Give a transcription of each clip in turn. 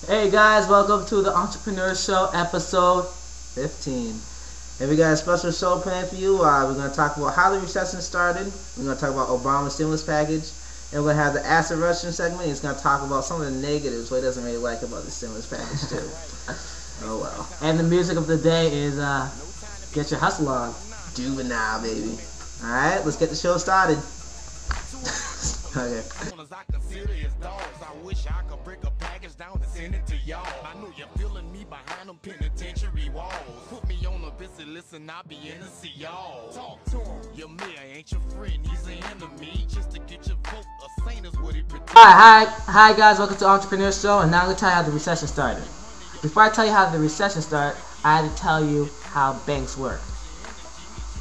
Hey guys, welcome to the Entrepreneur Show, episode 15. And we got a special show planned for you. We're going to talk about how the recession started. We're going to talk about Obama's stimulus package. And we're going to have the Acid Russian segment. It's going to talk about some of the negatives what he doesn't really like about the stimulus package too. Oh well. And the music of the day is Get Your Hustle On. Do it now, baby. Alright, let's get the show started. Okay. I know you're feeling me behind them penitentiary walls. Put me on a visit, listen, I'll be in to see y'all. Talk to him. Your mayor ain't your friend, he's an enemy. Just to get your vote, a saint is what he pretends. Hi guys, welcome to Entrepreneur Show, and now I'm going to tell you how the recession started. Before I tell you how the recession started, I had to tell you how banks work.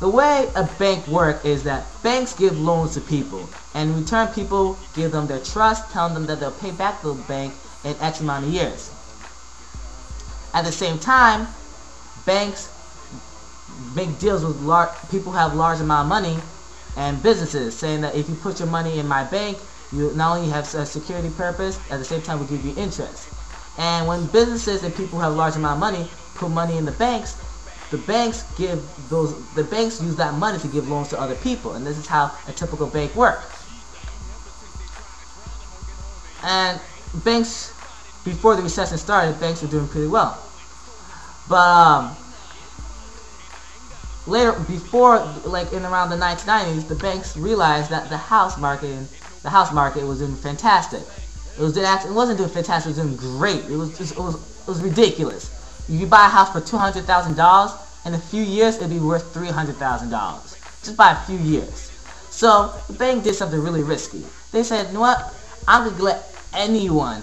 The way a bank works is that banks give loans to people, and in return people give them their trust, telling them that they'll pay back the bank in X amount of years. At the same time, banks make deals with people who have large amount of money and businesses, saying that if you put your money in my bank, you not only have a security purpose, at the same time we'll give you interest. And when businesses and people who have large amount of money put money in the banks use that money to give loans to other people, and this is how a typical bank works. And banks, before the recession started, banks were doing pretty well. But later, before, like in around the 1990s, the banks realized that the house market was doing fantastic. It wasn't doing fantastic. It was doing great. It was ridiculous. You could buy a house for $200,000. In a few years, it'd be worth $300,000. Just by a few years. So the bank did something really risky. They said, you know what? I'm gonna let anyone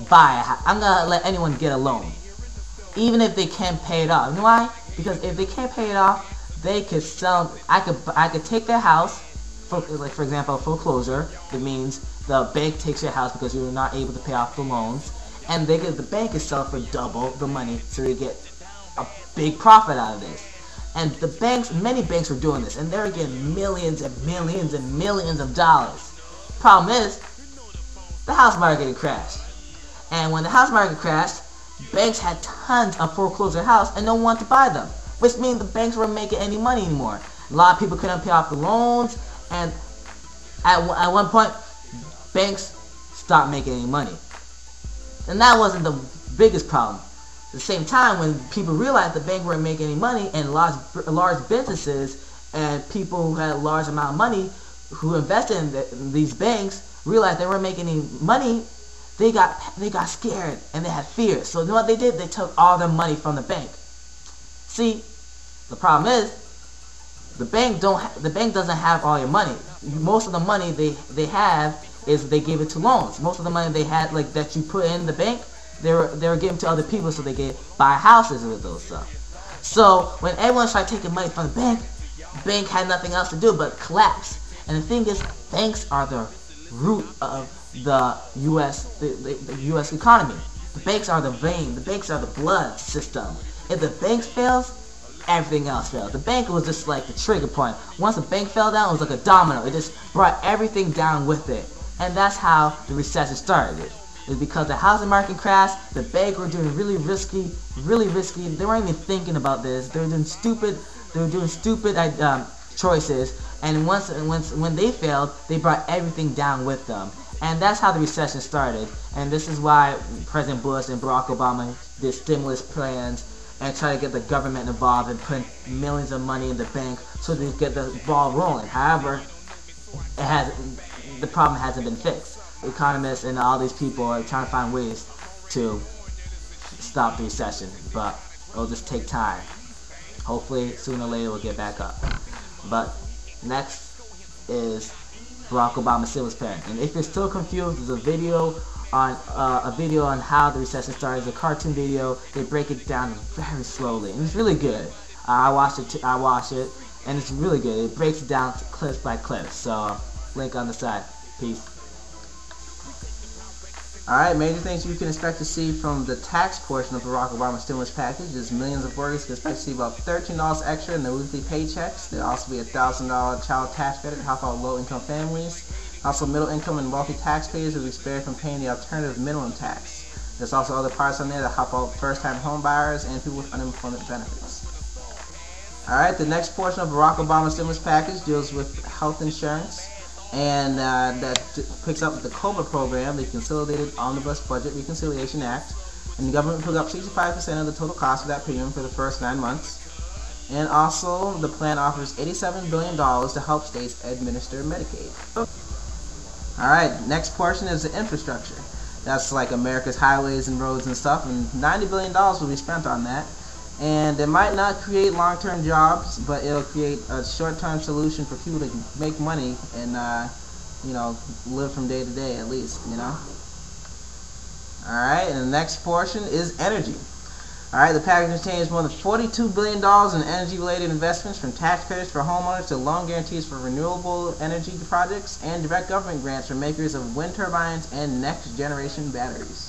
buy a house. I'm gonna let anyone get a loan, even if they can't pay it off. You know why? Because if they can't pay it off, they could sell. I could take their house, for example, foreclosure. That means the bank takes your house because you're not able to pay off the loans, and the bank is selling for double the money, so they get a big profit out of this. And many banks were doing this, and they were getting millions and millions and millions of dollars. Problem is, the house market had crashed. And when the house market crashed, banks had tons of foreclosure house and no one wanted to buy them, which means the banks weren't making any money anymore. A lot of people couldn't pay off the loans, and at one point, banks stopped making any money. And that wasn't the biggest problem. At the same time, when people realized the bank weren't making any money, and large businesses and people who had a large amount of money who invested in these banks realized they weren't making any money, they got scared and they had fear. So you know what they did? They took all their money from the bank. See, the problem is the bank doesn't have all your money. Most of the money they have is they give it to loans. Most of the money they had, like that you put in the bank, they were giving to other people so they could buy houses with those stuff. So when everyone started taking money from the bank had nothing else to do but collapse. And the thing is, banks are the root of the U.S. economy. The banks are the vein. The banks are the blood system. If the banks fails, everything else fails. The bank was just like the trigger point. Once the bank fell down, it was like a domino. It just brought everything down with it. And that's how the recession started. It was because the housing market crashed. The banks were doing really risky. They weren't even thinking about this. They were doing stupid choices. And when they failed, they brought everything down with them. And that's how the recession started. And this is why President Bush and Barack Obama did stimulus plans and try to get the government involved and put millions of money in the bank so they could get the ball rolling. However, the problem hasn't been fixed. Economists and all these people are trying to find ways to stop the recession, but it'll just take time. Hopefully, sooner or later, we'll get back up. But next is Barack Obama's stimulus plan. And if you're still confused, there's a video on how the recession started. It's a cartoon video. They break it down very slowly, and it's really good. I watched it, and it's really good. It breaks it down clip by clip. So, link on the side. Peace. Alright, major things you can expect to see from the tax portion of Barack Obama's stimulus package is millions of workers can expect to see about $13 extra in their weekly paychecks. There'll also be a $1,000 child tax credit to help out low-income families. Also, middle-income and wealthy taxpayers will be spared from paying the alternative minimum tax. There's also other parts on there that help out first-time home buyers and people with unemployment benefits. Alright, the next portion of Barack Obama's stimulus package deals with health insurance, and that picks up the COBRA program, the Consolidated Omnibus Budget Reconciliation Act, and the government put up 65% of the total cost of that premium for the first 9 months. And also, the plan offers $87 billion to help states administer Medicaid. Alright, next portion is the infrastructure. That's like America's highways and roads and stuff, and $90 billion will be spent on that. And it might not create long-term jobs, but it'll create a short-term solution for people to make money and, live from day to day at least, Alright, and the next portion is energy. Alright, the package contains more than $42 billion in energy-related investments, from tax credits for homeowners to loan guarantees for renewable energy projects and direct government grants for makers of wind turbines and next-generation batteries.